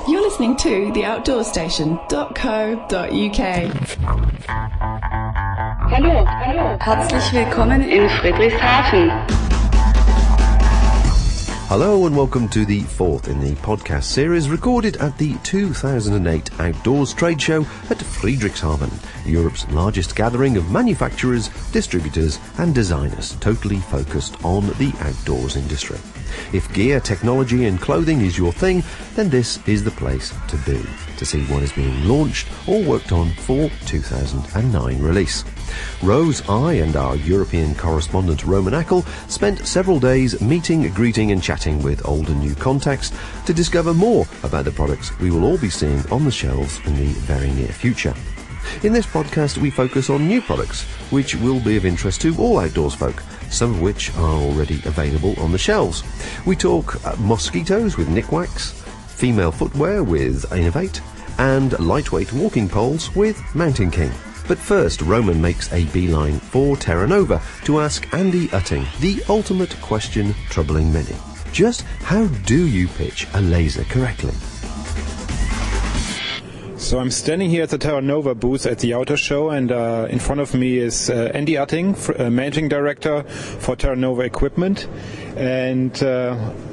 You're listening to theoutdoorstation.co.uk. Hallo, hallo. Herzlich willkommen in Friedrichshafen. Hello and welcome to the fourth in the podcast series recorded at the 2008 Outdoors Trade Show at Friedrichshafen, Europe's largest gathering of manufacturers, distributors and designers totally focused on the outdoors industry. If gear, technology and clothing is your thing, then this is the place to be, to see what is being launched or worked on for 2009 release. Rose, I and our European correspondent Roman Ackel spent several days meeting, greeting and chatting with old and new contacts to discover more about the products we will all be seeing on the shelves in the very near future. In this podcast we focus on new products which will be of interest to all outdoors folk, some of which are already available on the shelves. We talk mosquitoes with Nikwax, female footwear with Innovate and lightweight walking poles with Mountain King. But first, Roman makes a beeline for Terra Nova to ask Andy Utting the ultimate question troubling many. Just how do you pitch a laser correctly? So I'm standing here at the Terra Nova booth at the Outdoor Show, and in front of me is Andy Utting, Managing Director for Terra Nova Equipment. And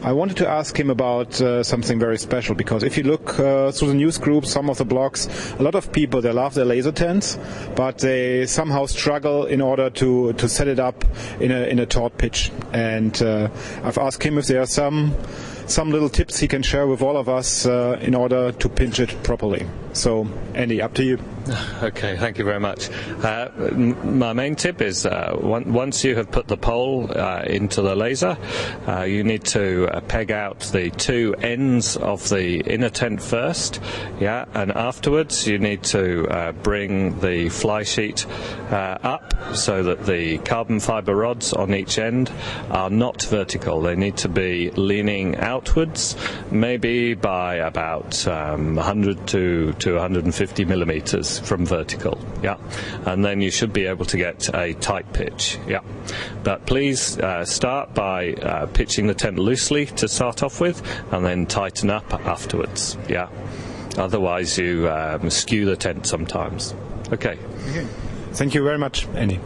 I wanted to ask him about something very special, because if you look through the news groups, some of the blogs, a lot of people, they love their laser tents, but they somehow struggle in order to set it up in a taut pitch. And I've asked him if there are some little tips he can share with all of us in order to pinch it properly. So, Andy, up to you. Okay, thank you very much. My main tip is once you have put the pole into the laser, you need to peg out the two ends of the inner tent first, and afterwards you need to bring the fly sheet up so that the carbon fibre rods on each end are not vertical. They need to be leaning outwards, maybe by about 100 to 150 millimetres from vertical, and then you should be able to get a tight pitch, But please start by pitching the tent loosely to start off with, and then tighten up afterwards, Otherwise you skew the tent sometimes. Okay. Thank you very much, Andy.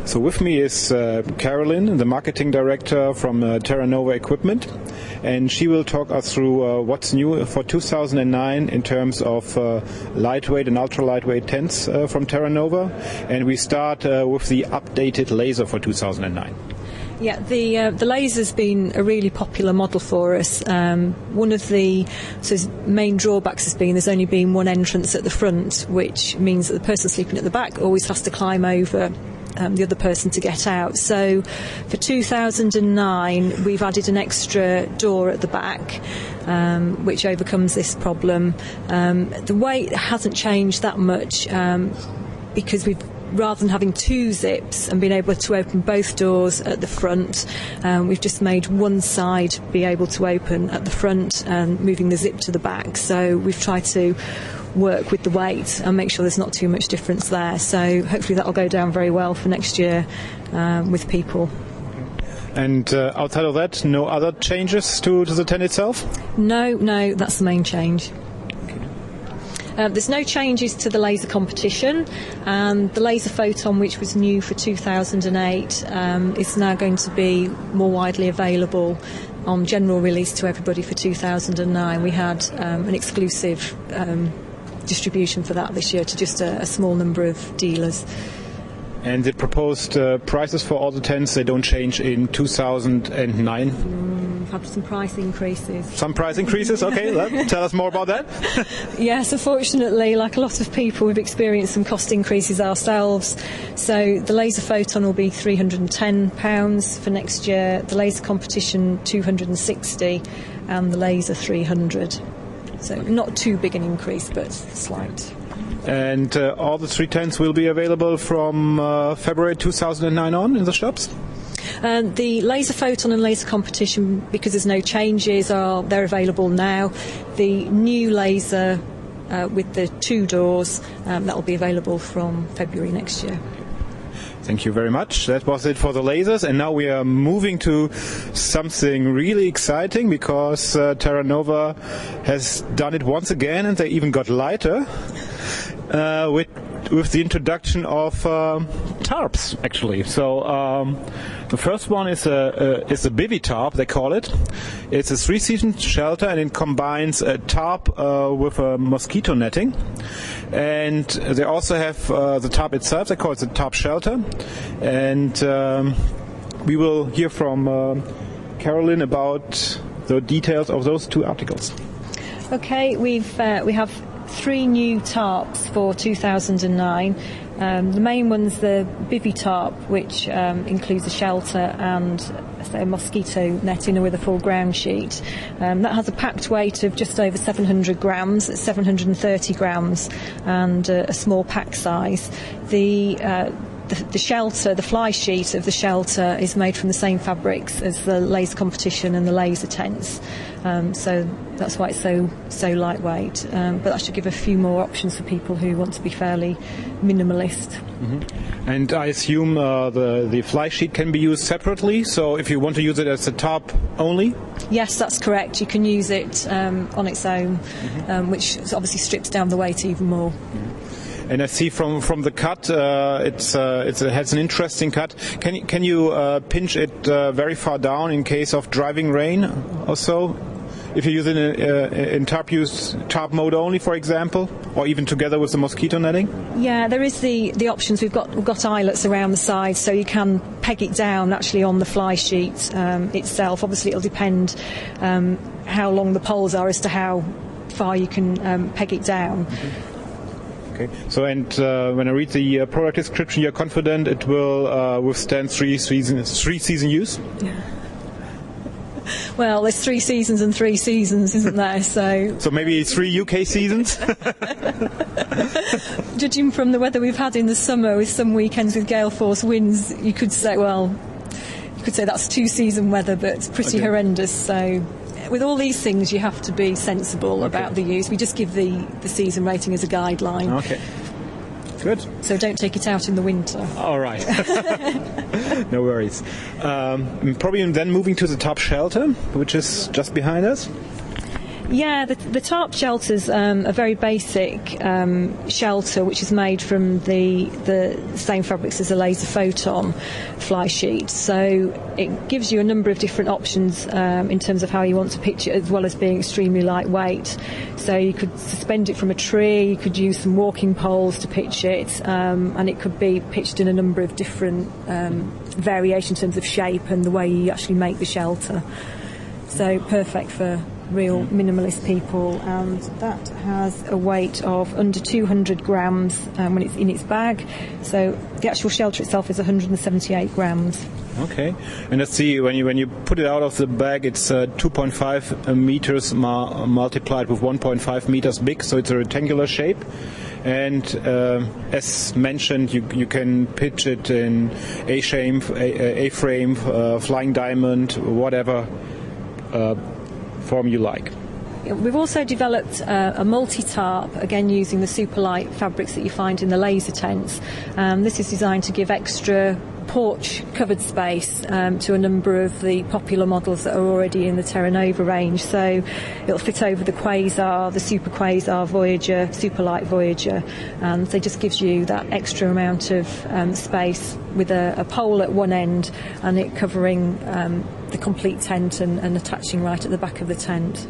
So with me is Carolyn, the Marketing Director from Terra Nova Equipment, and she will talk us through what's new for 2009 in terms of lightweight and ultra-lightweight tents from Terra Nova, and we start with the updated laser for 2009. Yeah, the laser's been a really popular model for us. One of the main drawbacks has been there's only been one entrance at the front, which means that the person sleeping at the back always has to climb over the other person to get out. So for 2009 we've added an extra door at the back, which overcomes this problem. The weight hasn't changed that much because rather than having two zips and being able to open both doors at the front, we've just made one side be able to open at the front and moving the zip to the back. So we've tried to work with the weight and make sure there's not too much difference there. So hopefully that'll go down very well for next year with people. And outside of that, no other changes to the tent itself? No, that's the main change. There's no changes to the laser competition, and the laser photon, which was new for 2008, is now going to be more widely available on general release to everybody for 2009. We had an exclusive distribution for that this year to just a small number of dealers. And the proposed prices for all the tents, they don't change in 2009? We've had some price increases. Some price increases? Okay, tell us more about that. Yes, unfortunately, like a lot of people, we've experienced some cost increases ourselves. So the laser photon will be £310 for next year, the laser competition £260, and the laser £300. So not too big an increase, but slight. And all the three tents will be available from February 2009 on in the shops? The laser photon and laser competition, because there's no changes, they're available now. The new laser with the two doors, that will be available from February next year. Thank you very much. That was it for the lasers, and now we are moving to something really exciting because Terra Nova has done it once again, and they even got lighter with the introduction of tarps, actually. So the first one is a bivy tarp, they call it. It's a 3-season shelter, and it combines a tarp with a mosquito netting. And they also have the tarp itself. They call it the tarp shelter. And we will hear from Carolyn about the details of those two articles. Okay, we have 3 new tarps for 2009. The main one's the bivy tarp, which includes a shelter and a mosquito netting with a full ground sheet. That has a packed weight of just over 700 grams, 730 grams, and a small pack size. The shelter, the fly sheet of the shelter, is made from the same fabrics as the laser competition and the laser tents. So that's why it's so lightweight. But that should give a few more options for people who want to be fairly minimalist. Mm-hmm. And I assume the fly sheet can be used separately, so if you want to use it as a tarp only? Yes, that's correct. You can use it on its own, which obviously strips down the weight even more. Mm-hmm. And I see from the cut, it has an interesting cut. Can you pinch it very far down in case of driving rain or so? If you use it in tarp mode only, for example, or even together with the mosquito netting? Yeah, there is the options. We've got eyelets around the sides, so you can peg it down actually on the fly sheet itself. Obviously, it'll depend how long the poles are as to how far you can peg it down. Okay. So, and when I read the product description, you're confident it will withstand 3 season use? Yeah. Well, there's 3 seasons and 3 seasons, isn't there? So maybe 3 UK seasons? Judging from the weather we've had in the summer, with some weekends with gale force winds, you could say that's 2 season weather, but it's pretty horrendous. So with all these things, you have to be sensible about the use. We just give the season rating as a guideline. Okay. Good. So don't take it out in the winter. All right. No worries. Probably then moving to the tarp shelter, which is just behind us. Yeah, the tarp shelter's a very basic shelter, which is made from the same fabrics as a laser photon fly sheet. So it gives you a number of different options in terms of how you want to pitch it, as well as being extremely lightweight. So you could suspend it from a tree, you could use some walking poles to pitch it, and it could be pitched in a number of different variations in terms of shape and the way you actually make the shelter. So perfect for real minimalist people, and that has a weight of under 200 grams when it's in its bag. So the actual shelter itself is 178 grams. Okay, and let's see, when you put it out of the bag, it's 2.5 meters multiplied with 1.5 meters big, so it's a rectangular shape. And as mentioned, you can pitch it in A-frame, flying diamond, whatever form you like. We've also developed a multi-tarp, again using the super light fabrics that you find in the laser tents. This is designed to give extra porch covered space to a number of the popular models that are already in the Terra Nova range. So it'll fit over the Quasar, the Super Quasar Voyager, Super Light Voyager, and it just gives you that extra amount of space with a pole at one end and it covering the complete tent and attaching right at the back of the tent.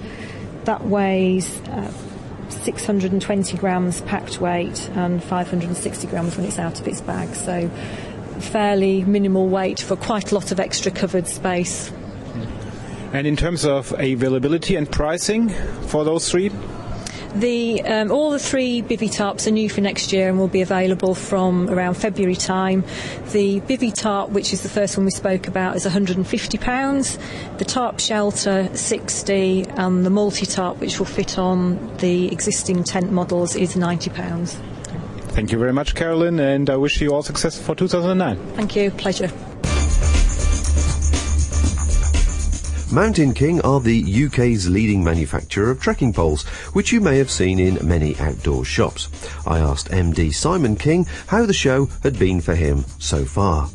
That weighs 620 grams packed weight and 560 grams when it's out of its bag. So fairly minimal weight for quite a lot of extra covered space. And in terms of availability and pricing for those 3? All the 3 bivy tarps are new for next year and will be available from around February time. The bivy tarp, which is the first one we spoke about, is £150. The tarp shelter, £60, and the multi-tarp, which will fit on the existing tent models, is £90. Thank you very much, Carolyn, and I wish you all success for 2009. Thank you. Pleasure. Mountain King are the UK's leading manufacturer of trekking poles, which you may have seen in many outdoor shops. I asked MD Simon King how the show had been for him so far.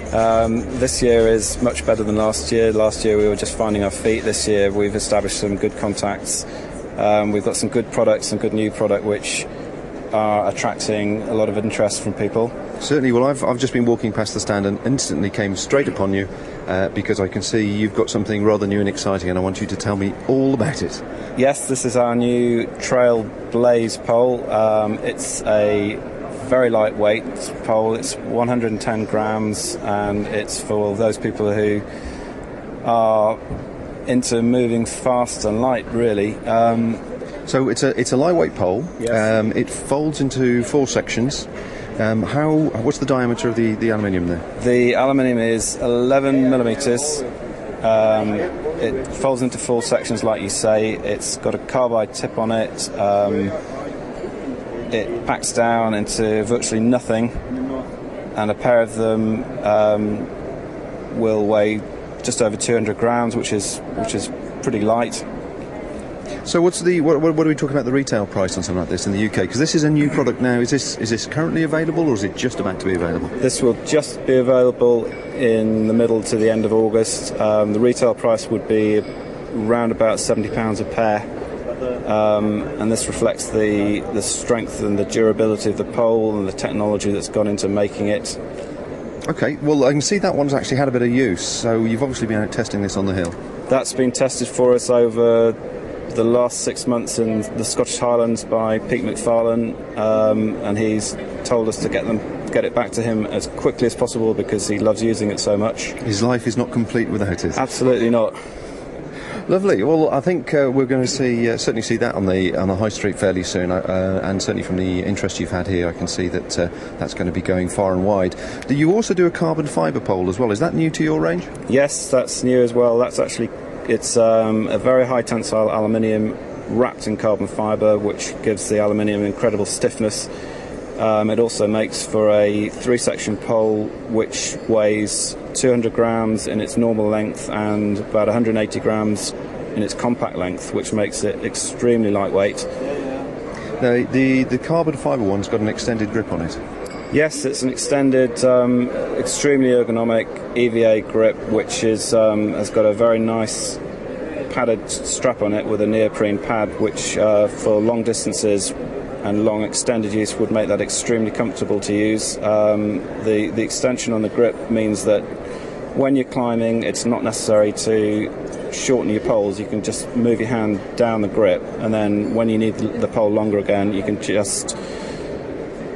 This year is much better than last year. Last year we were just finding our feet. This year we've established some good contacts. We've got some good products, some good new product which are attracting a lot of interest from people. Certainly. Well, I've just been walking past the stand and instantly came straight upon you because I can see you've got something rather new and exciting, and I want you to tell me all about it. Yes, this is our new Trail Blaze pole. It's a very lightweight pole. It's 110 grams, and it's for those people who are into moving fast and light, really. So it's a lightweight pole. Yes. It folds into 4 sections. What's the diameter of the aluminium there? The aluminium is 11 millimetres. It folds into 4 sections, like you say. It's got a carbide tip on it. It packs down into virtually nothing, and a pair of them will weigh just over 200 grams, which is pretty light. So what are we talking about the retail price on something like this in the UK? Because this is a new product now. Is this currently available, or is it just about to be available? This will just be available in the middle to the end of August. The retail price would be around about £70 a pair, and this reflects the strength and the durability of the pole and the technology that's gone into making it. Okay, well, I can see that one's actually had a bit of use, so you've obviously been out testing this on the hill. That's been tested for us over the last 6 months in the Scottish Highlands by Pete McFarlane, and he's told us to get it back to him as quickly as possible because he loves using it so much. His life is not complete without it. Absolutely not. Lovely. Well, I think we're going to certainly see that on the high street fairly soon, and certainly from the interest you've had here, I can see that that's going to be going far and wide. Do you also do a carbon fibre pole as well? Is that new to your range? Yes, that's new as well. It's a very high tensile aluminium wrapped in carbon fibre, which gives the aluminium incredible stiffness. It also makes for a 3-section pole which weighs 200 grams in its normal length and about 180 grams in its compact length, which makes it extremely lightweight. Now, the carbon fibre one's got an extended grip on it. Yes, it's an extended, extremely ergonomic EVA grip, which has got a very nice padded strap on it with a neoprene pad, which for long distances and long extended use would make that extremely comfortable to use. The extension on the grip means that when you're climbing, it's not necessary to shorten your poles. You can just move your hand down the grip, and then when you need the pole longer again, you can just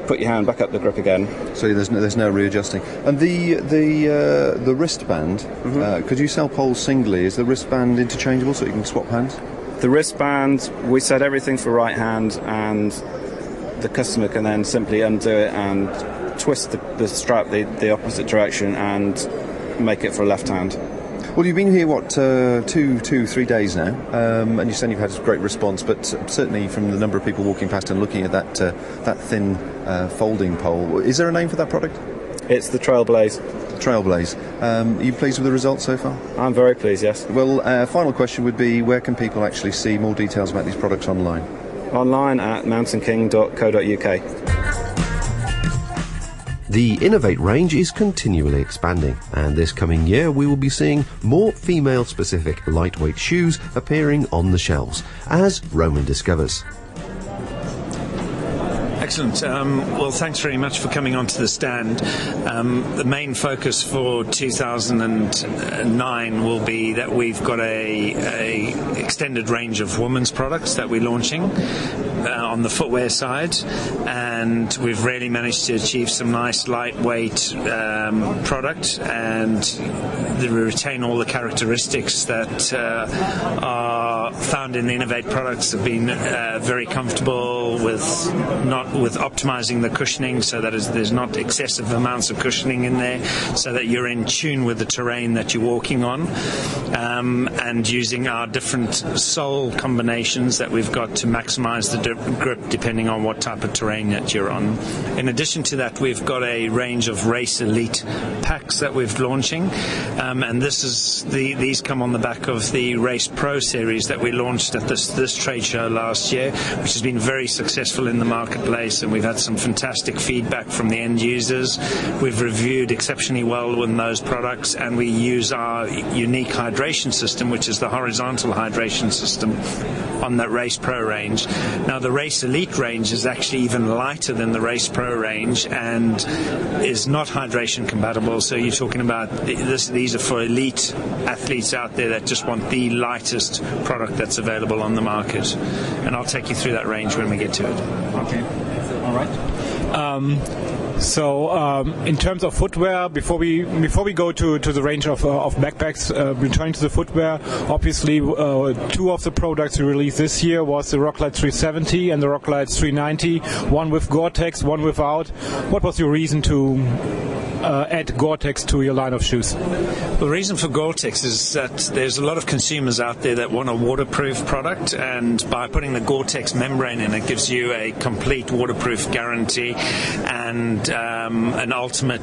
put your hand back up the grip again. So there's no readjusting. And the wristband, could you sell poles singly? Is the wristband interchangeable so you can swap hands? The wristband, we set everything for right hand, and the customer can then simply undo it and twist the strap the opposite direction and make it for a left hand. Well, you've been here, 3 days now, and you said you've had a great response, but certainly from the number of people walking past and looking at that thin folding pole, is there a name for that product? It's the Trail Blaze. Trail Blaze. Are you pleased with the results so far? I'm very pleased, yes. Well, final question would be, where can people actually see more details about these products online? Online at mountainking.co.uk. The Innovate range is continually expanding, and this coming year we will be seeing more female-specific lightweight shoes appearing on the shelves, as Roman discovers. Excellent. Well, thanks very much for coming onto the stand. The main focus for 2009 will be that we've got a extended range of women's products that we're launching on the footwear side, and we've really managed to achieve some nice lightweight product, and we retain all the characteristics that are are found in the Innovate products have been very comfortable with optimizing the cushioning so that there's not excessive amounts of cushioning in there, so that you're in tune with the terrain that you're walking on, and using our different sole combinations that we've got to maximize the grip depending on what type of terrain that you're on. In addition to that, we've got a range of Race Elite packs that we're launching, and these come on the back of the Race Pro series that we launched at this trade show last year, which has been very successful in the marketplace, and we've had some fantastic feedback from the end users. We've reviewed exceptionally well with those products, and we use our unique hydration system, which is the horizontal hydration system on that Race Pro range. Now, the Race Elite range is actually even lighter than the Race Pro range and is not hydration compatible, so you're talking about these are for elite athletes out there that just want the lightest product that's available on the market, and I'll take you through that range when we get to it. Okay, all right. So in terms of footwear, before we go to the range of backpacks, returning to the footwear, obviously two of the products we released this year was the Rocklite 370 and the Rocklite 390, one with Gore-Tex, one without. What was your reason to add Gore-Tex to your line of shoes? The reason for Gore-Tex is that there's a lot of consumers out there that want a waterproof product, and by putting the Gore-Tex membrane in, it gives you a complete waterproof guarantee and an ultimate,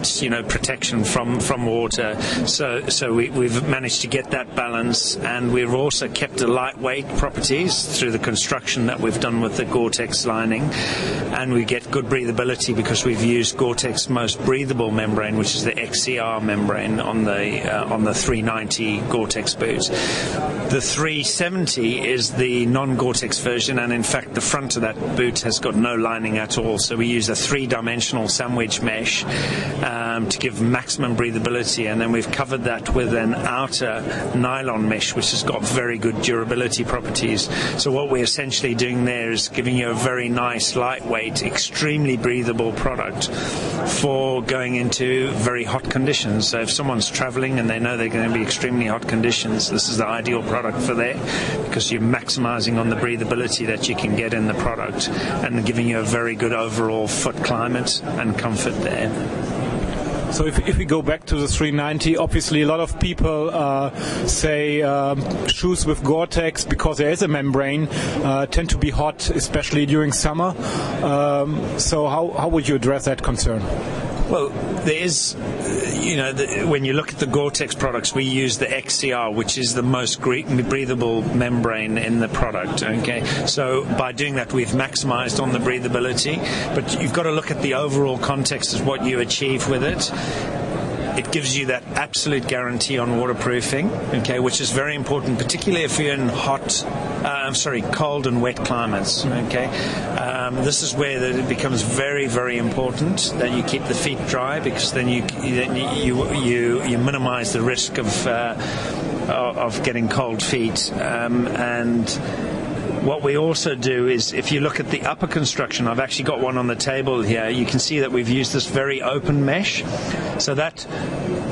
protection from water. So we've managed to get that balance, and we've also kept the lightweight properties through the construction that we've done with the Gore-Tex lining, and we get good breathability because we've used Gore-Tex most breathable membrane, which is the XCR membrane on the 390 Gore-Tex boot. The 370 is the non-Gore-Tex version, and in fact the front of that boot has got no lining at all, so we use a three-dimensional sandwich mesh to give maximum breathability, and then we've covered that with an outer nylon mesh which has got very good durability properties. So what we're essentially doing there is giving you a very nice, lightweight, extremely breathable product for going into very hot conditions. So if someone's traveling and they know they're going to be extremely hot conditions, this is the ideal product for there, because you're maximizing on the breathability that you can get in the product and giving you a very good overall foot climate and comfort there. So if we go back to the 390, obviously a lot of people say shoes with Gore-Tex, because there is a membrane, tend to be hot, especially during summer. So how would you address that concern? Well, there is, when you look at the Gore-Tex products, we use the XCR, which is the most breathable membrane in the product, okay? So by doing that, we've maximized on the breathability, but you've got to look at the overall context of what you achieve with it. It gives you that absolute guarantee on waterproofing, okay, which is very important, particularly if you're in cold and wet climates, okay. This is where it becomes very, very important that you keep the feet dry, because then you minimize the risk of getting cold feet, and what we also do is, if you look at the upper construction, I've actually got one on the table here, you can see that we've used this very open mesh. So that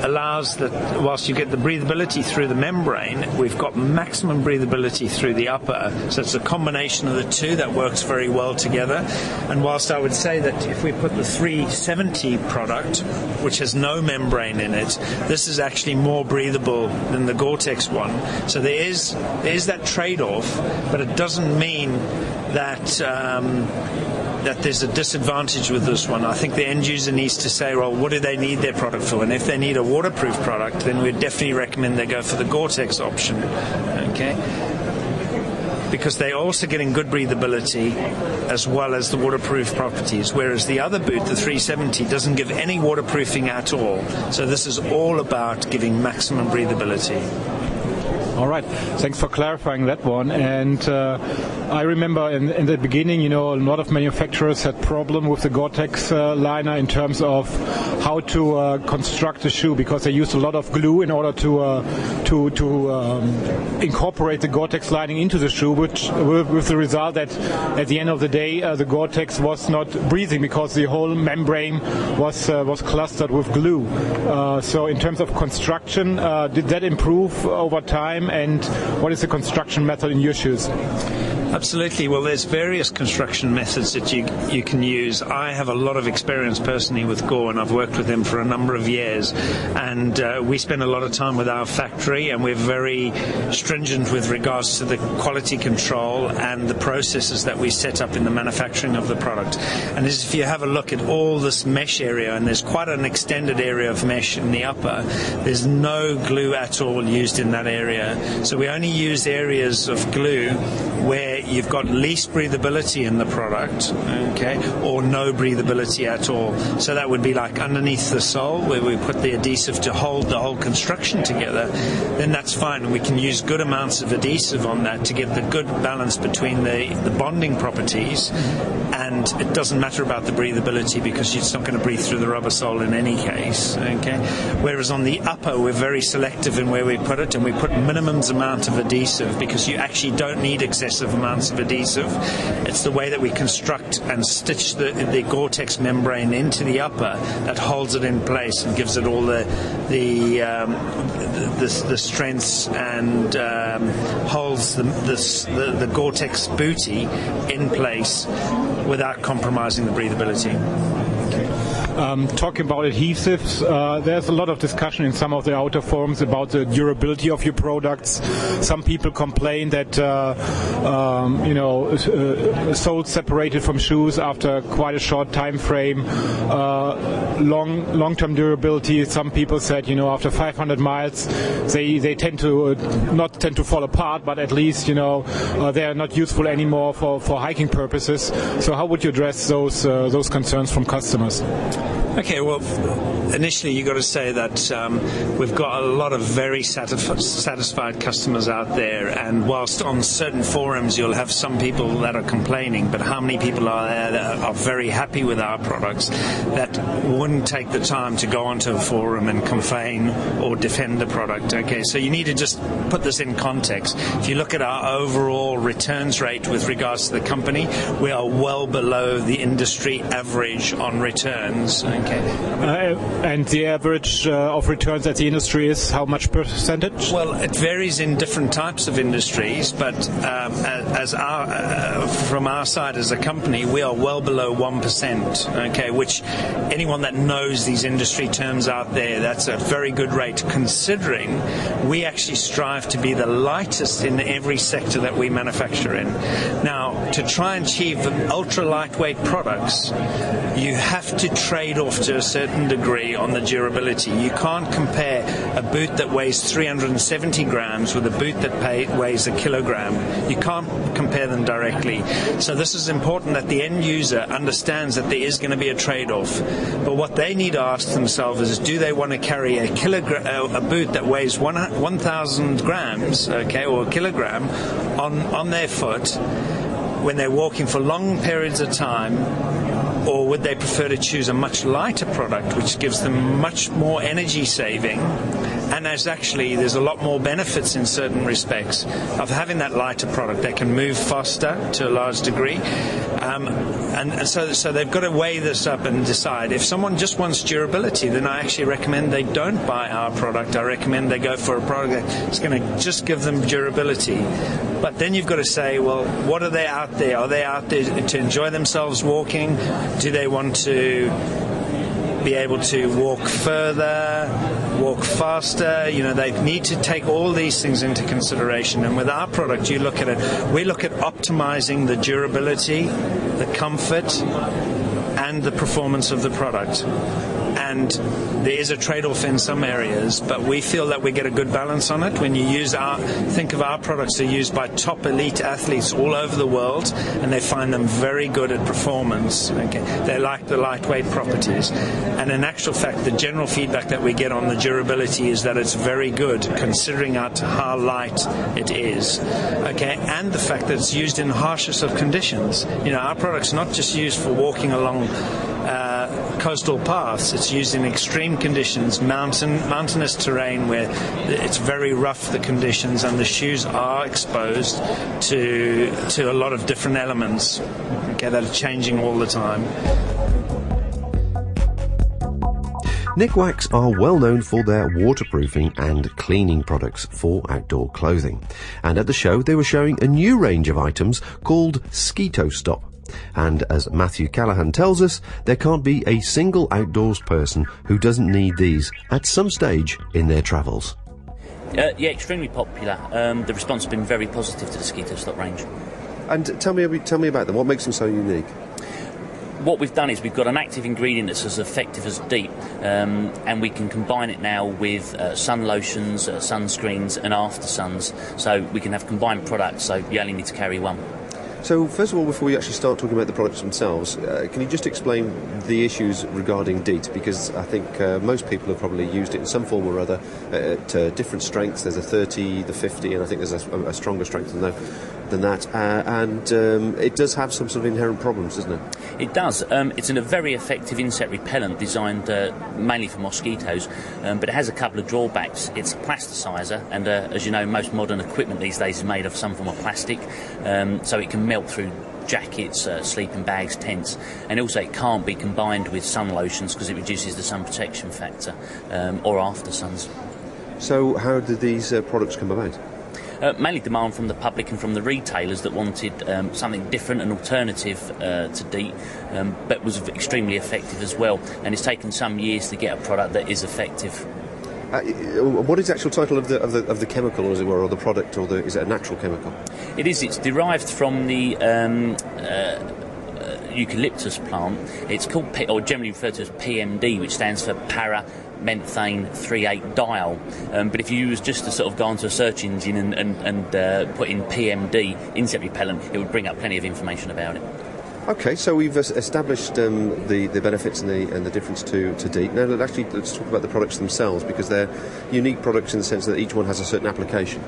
allows that whilst you get the breathability through the membrane, we've got maximum breathability through the upper. So it's a combination of the two that works very well together. And whilst I would say that if we put the 370 product, which has no membrane in it, this is actually more breathable than the Gore-Tex one. So there is that trade-off, but it doesn't mean that that there's a disadvantage with this one. I think the end user needs to say, well, what do they need their product for? And if they need a waterproof product, then we'd definitely recommend they go for the Gore-Tex option, okay? Because they're also getting good breathability as well as the waterproof properties, whereas the other boot, the 370, doesn't give any waterproofing at all. So this is all about giving maximum breathability. All right. Thanks for clarifying that one. And I remember in the beginning, a lot of manufacturers had problem with the Gore-Tex liner in terms of how to construct a shoe, because they used a lot of glue in order to incorporate the Gore-Tex lining into the shoe, which with the result that at the end of the day the Gore-Tex was not breathing because the whole membrane was clustered with glue. So in terms of construction, did that improve over time? time, and what is the construction method in your shoes? Absolutely. Well, there's various construction methods that you can use. I have a lot of experience personally with Gore, and I've worked with them for a number of years. And we spend a lot of time with our factory, and we're very stringent with regards to the quality control and the processes that we set up in the manufacturing of the product. And as if you have a look at all this mesh area, and there's quite an extended area of mesh in the upper, there's no glue at all used in that area. So we only use areas of glue where you've got least breathability in the product, okay, or no breathability at all. So that would be like underneath the sole, where we put the adhesive to hold the whole construction together. Then that's fine. We can use good amounts of adhesive on that to get the good balance between the bonding properties, and it doesn't matter about the breathability because it's not going to breathe through the rubber sole in any case, okay. Whereas on the upper, we're very selective in where we put it, and we put minimums amount of adhesive because you actually don't need excessive amounts of adhesive. It's the way that we construct and stitch the Gore-Tex membrane into the upper that holds it in place and gives it all the strengths and holds the Gore-Tex booty in place without compromising the breathability. Talking about adhesives, there's a lot of discussion in some of the outer forums about the durability of your products. Some people complain that soles separated from shoes after quite a short time frame. Long-term durability. Some people said, after 500 miles, they tend to not to fall apart, but at least they are not useful anymore for hiking purposes. So how would you address those concerns from customers? Okay, well, initially you've got to say that we've got a lot of very satisfied customers out there, and whilst on certain forums you'll have some people that are complaining, but how many people are there that are very happy with our products that wouldn't take the time to go onto a forum and complain or defend the product? Okay, so you need to just put this in context. If you look at our overall returns rate with regards to the company, we are well below the industry average on returns. Okay. And the average of returns at the industry is how much percentage? Well, it varies in different types of industries, but from our side as a company, we are well below 1%, okay, which anyone that knows these industry terms out there, that's a very good rate, considering we actually strive to be the lightest in every sector that we manufacture in. Now, to try and achieve ultra lightweight products, you have to trade off to a certain degree on the durability. You can't compare a boot that weighs 370 grams with a boot that weighs a kilogram. You can't compare them directly. So this is important that the end user understands that there is going to be a trade-off. But what they need to ask themselves is, do they want to carry a boot that weighs 1,000 grams, okay, or a kilogram on their foot when they're walking for long periods of time, or would they prefer to choose a much lighter product which gives them much more energy saving, and there's a lot more benefits in certain respects of having that lighter product. They can move faster to a large degree, and so they've got to weigh this up and decide. If someone just wants durability, then I actually recommend they don't buy our product. I recommend they go for a product that's going to just give them durability. But then you've got to say, well, what are they out there? Are they out there to enjoy themselves walking? Do they want to be able to walk further, walk faster? They need to take all these things into consideration. And with our product, we look at optimizing the durability, the comfort, and the performance of the product. And there is a trade-off in some areas, but we feel that we get a good balance on it. When you think of our products, they're used by top elite athletes all over the world, and they find them very good at performance. Okay, they like the lightweight properties, and in actual fact, the general feedback that we get on the durability is that it's very good, considering how light it is. Okay, and the fact that it's used in the harshest of conditions. Our product's not just used for walking along coastal paths. It's used in extreme conditions, mountainous terrain where it's very rough, the conditions, and the shoes are exposed to a lot of different elements, okay, that are changing all the time. Nikwax are well known for their waterproofing and cleaning products for outdoor clothing. And at the show, they were showing a new range of items called Skeeto Stop. And as Matthew Callahan tells us, there can't be a single outdoors person who doesn't need these at some stage in their travels. Yeah, extremely popular. The response has been very positive to the Skeeto Stop range. And tell me about them. What makes them so unique? What we've done is we've got an active ingredient that's as effective as DEET, and we can combine it now with sun lotions, sunscreens and after suns, so we can have combined products, so you only need to carry one. So first of all, before we actually start talking about the products themselves, can you just explain the issues regarding DEET? Because I think most people have probably used it in some form or other at different strengths. There's a 30, the 50, and I think there's a stronger strength than that. And it does have some sort of inherent problems, doesn't it? It does. It's a very effective insect repellent designed mainly for mosquitoes, but it has a couple of drawbacks. It's a plasticizer, and as you know, most modern equipment these days is made of some form of plastic, so it can melt through jackets, sleeping bags, tents, and also it can't be combined with sun lotions because it reduces the sun protection factor, or after suns. So how did these products come about? Mainly demand from the public and from the retailers that wanted something different, an alternative to DEET, but was extremely effective as well. And it's taken some years to get a product that is effective. What is the actual title of the chemical, as it were, or the product, or is it a natural chemical? It is. It's derived from the eucalyptus plant. It's called, or generally referred to as PMD, which stands for para-menthane 3,8-diol. But if you was just to sort of go onto a search engine and put in PMD, insect repellent, it would bring up plenty of information about it. Okay, so we've established the benefits and the difference to DEET. Now, let's talk about the products themselves, because they're unique products in the sense that each one has a certain application.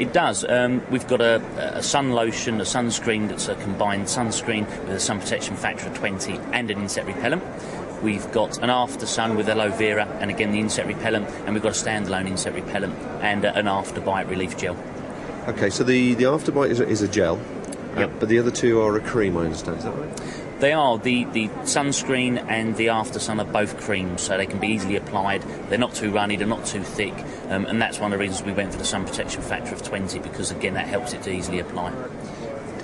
It does. We've got a sun lotion, a sunscreen that's a combined sunscreen with a sun protection factor of 20 and an insect repellent. We've got an after sun with aloe vera and again the insect repellent, and we've got a standalone insect repellent and an after bite relief gel. Okay, so the after bite is a gel. Yep. But the other two are a cream, I understand, is that right? They are. The sunscreen and the after sun are both creams, so they can be easily applied. They're not too runny, they're not too thick, and that's one of the reasons we went for the sun protection factor of 20, because again that helps it to easily apply.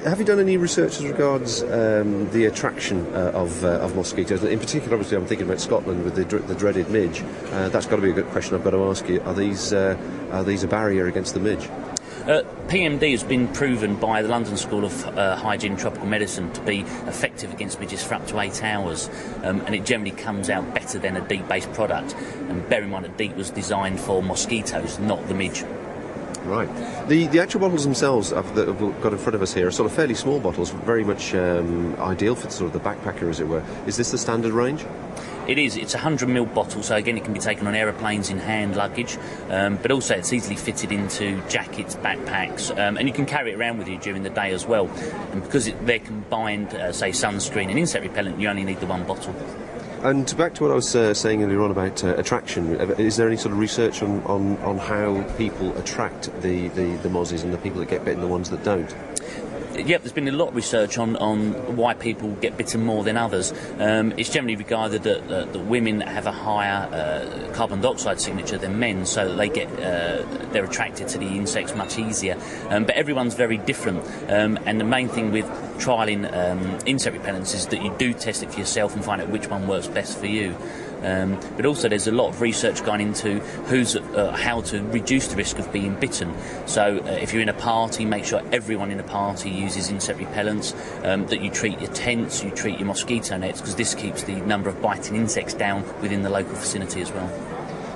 Have you done any research as regards the attraction of mosquitoes? In particular, obviously, I'm thinking about Scotland with the dreaded midge. That's got to be a good question I've got to ask you. Are these a barrier against the midge? PMD has been proven by the London School of Hygiene and Tropical Medicine to be effective against midges for up to 8 hours, and it generally comes out better than a DEET-based product. And bear in mind that DEET was designed for mosquitoes, not the midge. Right. The actual bottles themselves that we've got in front of us here are sort of fairly small bottles, very much ideal for sort of the backpacker, as it were. Is this the standard range? It is. It's a 100ml bottle, so again it can be taken on aeroplanes in hand luggage, but also it's easily fitted into jackets, backpacks, and you can carry it around with you during the day as well. And because they're combined, say sunscreen and insect repellent, you only need the one bottle. And back to what I was saying earlier on about attraction, is there any sort of research on how people attract the mozzies and the people that get bitten, the ones that don't? Yep, there's been a lot of research on why people get bitten more than others. It's generally regarded that women have a higher carbon dioxide signature than men, so they they're attracted to the insects much easier. But everyone's very different, and the main thing with trialling insect repellents is that you do test it for yourself and find out which one works best for you. But also there's a lot of research gone into how to reduce the risk of being bitten. So if you're in a party, make sure everyone in a party uses insect repellents, that you treat your tents, you treat your mosquito nets, because this keeps the number of biting insects down within the local vicinity as well.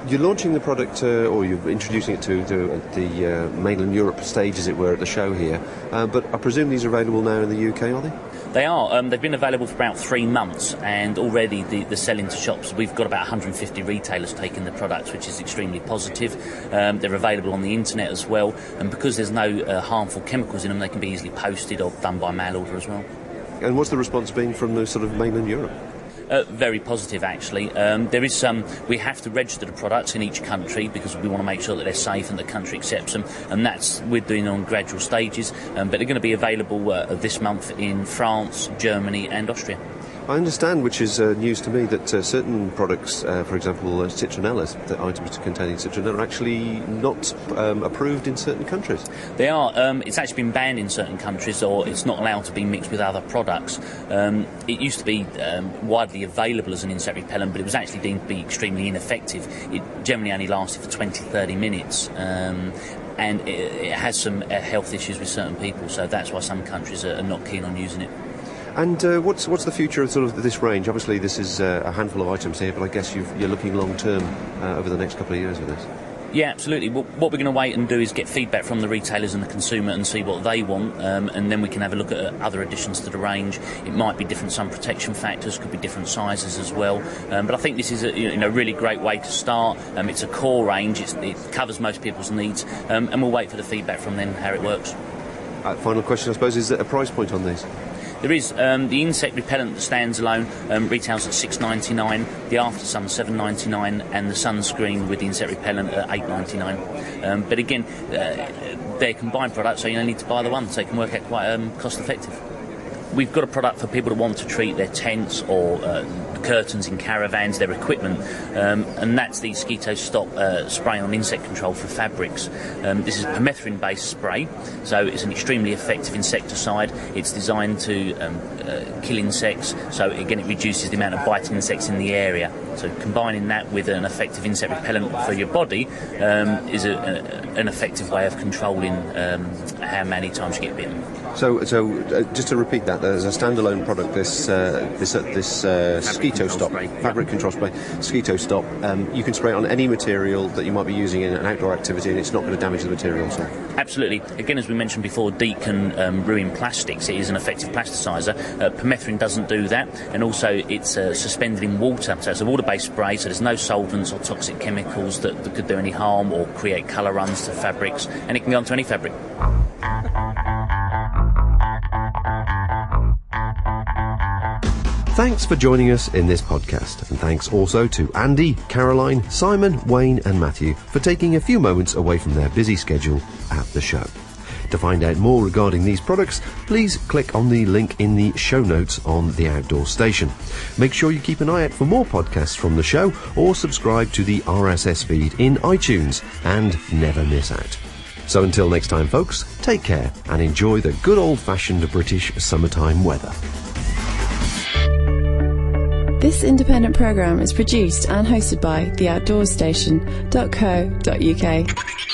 You're launching the product, or you're introducing it to the mainland Europe stage, as it were, at the show here, but I presume these are available now in the UK, are they? They are. They've been available for about 3 months, and already the sell into shops, we've got about 150 retailers taking the products, which is extremely positive. They're available on the internet as well, and because there's no harmful chemicals in them, they can be easily posted or done by mail order as well. And what's the response been from the sort of mainland Europe? Very positive, actually. There is we have to register the products in each country because we want to make sure that they're safe and the country accepts them, and that's we're doing on gradual stages. But they're going to be available this month in France, Germany, and Austria. I understand, which is news to me, that certain products, for example, citronella, the items containing citronella, are actually not approved in certain countries. They are. It's actually been banned in certain countries, or it's not allowed to be mixed with other products. It used to be widely available as an insect repellent, but it was actually deemed to be extremely ineffective. It generally only lasted for 20-30 minutes. And it has some health issues with certain people, so that's why some countries are not keen on using it. And what's the future of sort of this range? Obviously, this is a handful of items here, but I guess you're looking long term over the next couple of years with this. Yeah, absolutely. What we're going to wait and do is get feedback from the retailers and the consumer and see what they want, and then we can have a look at other additions to the range. It might be different sun protection factors, could be different sizes as well. But I think this is a really great way to start. It's a core range. It covers most people's needs, and we'll wait for the feedback from them how it works. Final question, I suppose, is there a price point on these? There is. The insect repellent that stands alone retails at $6.99, the Aftersun $7.99, and the sunscreen with the insect repellent at $8.99. But again, they're combined products, so you only need to buy the one, so it can work out quite cost effective. We've got a product for people that want to treat their tents or curtains in caravans, their equipment, and that's the Mosquito Stop spray on insect control for fabrics. This is a permethrin-based spray, so it's an extremely effective insecticide. It's designed to kill insects, so again it reduces the amount of biting insects in the area. So combining that with an effective insect repellent for your body is an effective way of controlling how many times you get bitten. So just to repeat that, there's a standalone product, this Mosquito Stop, fabric control spray, Mosquito Stop. You can spray it on any material that you might be using in an outdoor activity, and it's not going to damage the material. So. Absolutely. Again, as we mentioned before, DEET can ruin plastics. It is an effective plasticizer. Permethrin doesn't do that, and also it's suspended in water, so it's a water-based spray, so there's no solvents or toxic chemicals that could do any harm or create colour runs to fabrics, and it can go onto any fabric. Thanks for joining us in this podcast, and thanks also to Andy, Caroline, Simon, Wayne and Matthew for taking a few moments away from their busy schedule at the show. To find out more regarding these products, please click on the link in the show notes on the Outdoor Station. Make sure you keep an eye out for more podcasts from the show, or subscribe to the RSS feed in iTunes and never miss out. So until next time, folks, take care and enjoy the good old-fashioned British summertime weather. This independent programme is produced and hosted by theoutdoorstation.co.uk.